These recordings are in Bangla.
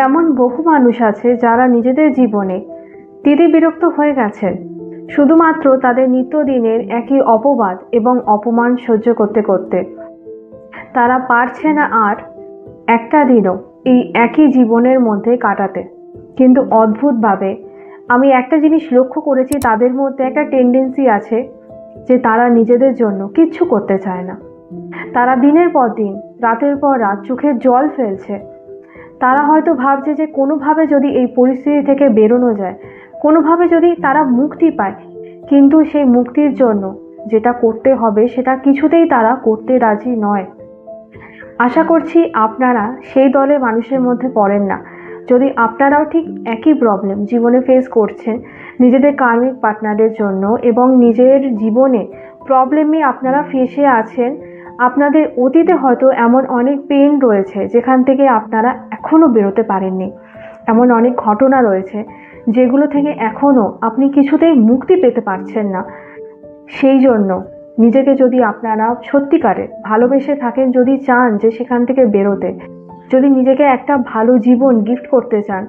এমন বহু মানুষ আছে যারা নিজেদের জীবনে বিরক্ত হয়ে গেছেন শুধুমাত্র তাদের নিত্যদিনের একই অপবাদ এবং অপমান সহ্য করতে করতে। তারা পারছে না আর একটা দিনও এই একই জীবনের মধ্যে কাটাতে। কিন্তু অদ্ভুতভাবে আমি একটা জিনিস লক্ষ্য করেছি, তাদের মধ্যে একটা টেন্ডেন্সি আছে যে তারা নিজেদের জন্য কিচ্ছু করতে চায় না। তারা দিনের পর দিন, রাতের পর রাত চোখের জল ফেলছে। তারা হয়তো ভাবছে যে কোনোভাবে যদি এই পরিস্থিতি থেকে বেরোনো যায়, কোনোভাবে যদি তারা মুক্তি পায়, কিন্তু সেই মুক্তির জন্য যেটা করতে হবে সেটা কিছুতেই তারা করতে রাজি নয়। আশা করছি আপনারা সেই দলের মানুষের মধ্যে পড়েন না। যদি আপনারাও ঠিক একই প্রবলেম জীবনে ফেস করছেন নিজেদের কার্মিক পার্টনারের জন্য এবং নিজের জীবনে প্রবলেমে আপনারা ফেসে আছেন, আপনাদের অতীতে হয়তো এমন অনেক পেন রয়েছে যেখান থেকে আপনারা এখনও বেরোতে পারেননি, এমন অনেক ঘটনা রয়েছে যেগুলো থেকে এখনও আপনি কিছুতেই মুক্তি পেতে পারছেন না। সেই জন্য নিজেকে যদি আপনারা সত্যিকারে ভালোবেসে থাকেন, যদি চান যে সেখান থেকে বেরোতে, যদি নিজেকে একটা ভালো জীবন গিফট করতে চান,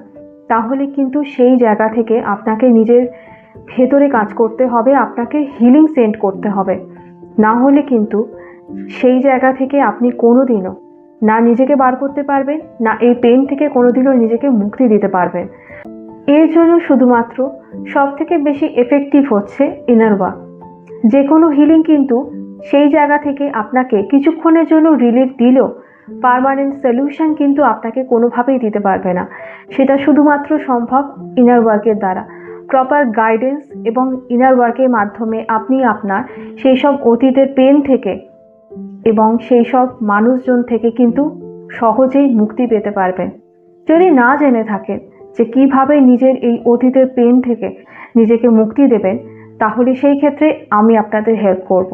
তাহলে কিন্তু সেই জায়গা থেকে আপনাকে নিজের ভেতরে কাজ করতে হবে, আপনাকে হিলিং সেন্ড করতে হবে। না হলে কিন্তু সেই জায়গা থেকে আপনি কোনোদিনও না নিজেকে বার করতে পারবেন, না এই পেন থেকে কোনোদিনও নিজেকে মুক্তি দিতে পারবেন। এর জন্য শুধুমাত্র সব থেকে বেশি এফেক্টিভ হচ্ছে ইনার ওয়ার্ক। যে কোনো হিলিং কিন্তু সেই জায়গা থেকে আপনাকে কিছুক্ষণের জন্য রিলিফ দিলেও পার্মানেন্ট সলিউশন কিন্তু আপনাকে কোনোভাবেই দিতে পারবে না। সেটা শুধুমাত্র সম্ভব ইনার ওয়ার্কের দ্বারা। প্রপার গাইডেন্স এবং ইনার ওয়ার্কের মাধ্যমে আপনি আপনার সেই সব অতীতের পেন থেকে এবং সেই সব মানুষজন থেকে কিন্তু সহজেই মুক্তি পেতে পারবেন। যদি না জেনে থাকেন যে কিভাবে নিজের এই অতীতের পেন থেকে নিজেকে মুক্তি দেবেন, তাহলে সেই ক্ষেত্রে আমি আপনাদের হেল্প করব।